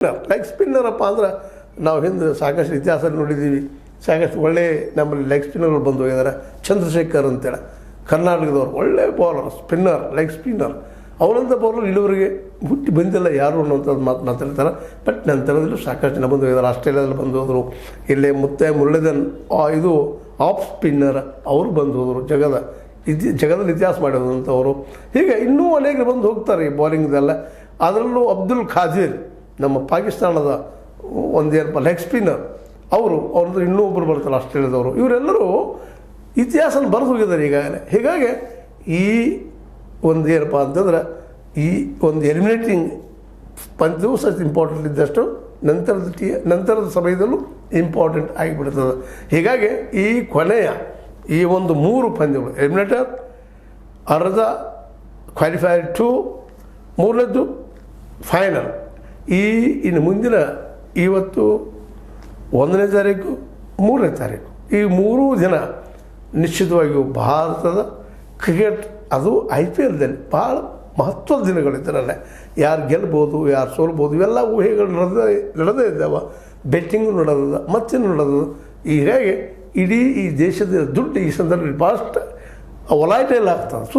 Leg ಸ್ಪಿನ್ನರಪ್ಪ ಅಂದ್ರೆ ನಾವು ಹಿಂದೆ ಸಾಕಷ್ಟು ಇತಿಹಾಸ ನೋಡಿದ್ದೀವಿ. ಸಾಕಷ್ಟು ಒಳ್ಳೆ ನಮ್ಮಲ್ಲಿ ಲೆಗ್ ಸ್ಪಿನ್ನರ್ಗಳು ಬಂದು ಹೋಗಿದ್ದಾರೆ. ಚಂದ್ರಶೇಖರ್ ಅಂತೇಳಿ ಕರ್ನಾಟಕದವ್ರು ಒಳ್ಳೆ ಬೌಲರ್, ಸ್ಪಿನ್ನರ್, ಲೆಗ್ ಸ್ಪಿನ್ನರ್. ಅವರಂಥ ಬೌಲರ್ ಇಲ್ಲಿವರೆಗೆ ಹುಟ್ಟಿ ಬಂದಿಲ್ಲ ಯಾರು ಅನ್ನೋಂಥದ್ದು ಮಾತಾಡ್ತಾರೆ. ಬಟ್ ನಂತರದಲ್ಲೂ ಸಾಕಷ್ಟು ಜನ ಬಂದು ಹೋಗಿದ್ದಾರೆ. ಆಸ್ಟ್ರೇಲಿಯಾದಲ್ಲಿ ಬಂದು ಹೋದರು. ಇಲ್ಲೇ ಮುತ್ತೈ ಮುರಳೀಧರನ್ ಇದು ಆಫ್ ಸ್ಪಿನ್ನರ್ ಅವರು ಬಂದು ಹೋದರು. ಜಗದಲ್ಲಿ ಇತಿಹಾಸ ಮಾಡಿದಂಥವರು. ಹೀಗೆ ಇನ್ನೂ ಅನೇಕರು ಬಂದು ಹೋಗ್ತಾರೆ ಈ ಬೌಲಿಂಗ್ದೆಲ್ಲ. ಅದರಲ್ಲೂ ಅಬ್ದುಲ್ ಖಾದಿರ್ ನಮ್ಮ ಪಾಕಿಸ್ತಾನದ ಒಂದೇನಪ್ಪ ಲೆಗ್ ಸ್ಪಿನ್ನರ್ ಅವ್ರದ್ದು ಇನ್ನೂ ಒಬ್ಬರು ಬರ್ತಾರೆ ಆಸ್ಟ್ರೇಲಿಯಾದವರು. ಇವರೆಲ್ಲರೂ ಇತಿಹಾಸನ ಬರೆದು ಹೋಗಿದ್ದಾರೆ ಈಗಾಗಲೇ. ಹೀಗಾಗಿ ಈ ಒಂದು ಏನಪ್ಪ ಅಂತಂದ್ರೆ ಈ ಒಂದು ಎಲಿಮಿನೇಟಿಂಗ್ ಪಂದ್ಯವು ಸಹ ಇಂಪಾರ್ಟೆಂಟ್ ಇದ್ದಷ್ಟು ನಂತರದ ಸಮಯದಲ್ಲೂ ಇಂಪಾರ್ಟೆಂಟ್ ಆಗಿಬಿಡ್ತದೆ. ಹೀಗಾಗಿ ಈ ಕೊನೆಯ ಈ ಒಂದು 3 ಪಂದ್ಯಗಳು ಎಲಿಮಿನೇಟರ್, ಅರ್ಧ ಕ್ವಾಲಿಫೈರ್ 2, ಮೂರನೇದ್ದು ಫೈನಲ್, ಇನ್ನು ಮುಂದಿನ ಇವತ್ತು 1ನೇ ತಾರೀಕು 3ನೇ ತಾರೀಕು ಈ 3 ದಿನ ನಿಶ್ಚಿತವಾಗಿಯೂ ಭಾರತದ ಕ್ರಿಕೆಟ್ ಅದು IPLದಲ್ಲಿ ಭಾಳ ಮಹತ್ವದ ದಿನಗಳಿದ್ದರಲ್ಲೇ. ಯಾರು ಗೆಲ್ಬೋದು, ಯಾರು ಸೋಲ್ಬೋದು, ಇವೆಲ್ಲ ಊಹೆಗಳು ನಡೆದೇ ಇದ್ದಾವೆ. ಬೆಟ್ಟಿಂಗು ನಡೆದ, ಮತ್ತೇನು ನಡೆದ. ಹೀಗಾಗಿ ಇಡೀ ಈ ದೇಶದ ದುಡ್ಡು ಈ ಸಂದರ್ಭದಲ್ಲಿ ಭಾಳಷ್ಟು ವೊಲೈಟೈಲ್ ಆಗ್ತದೆ.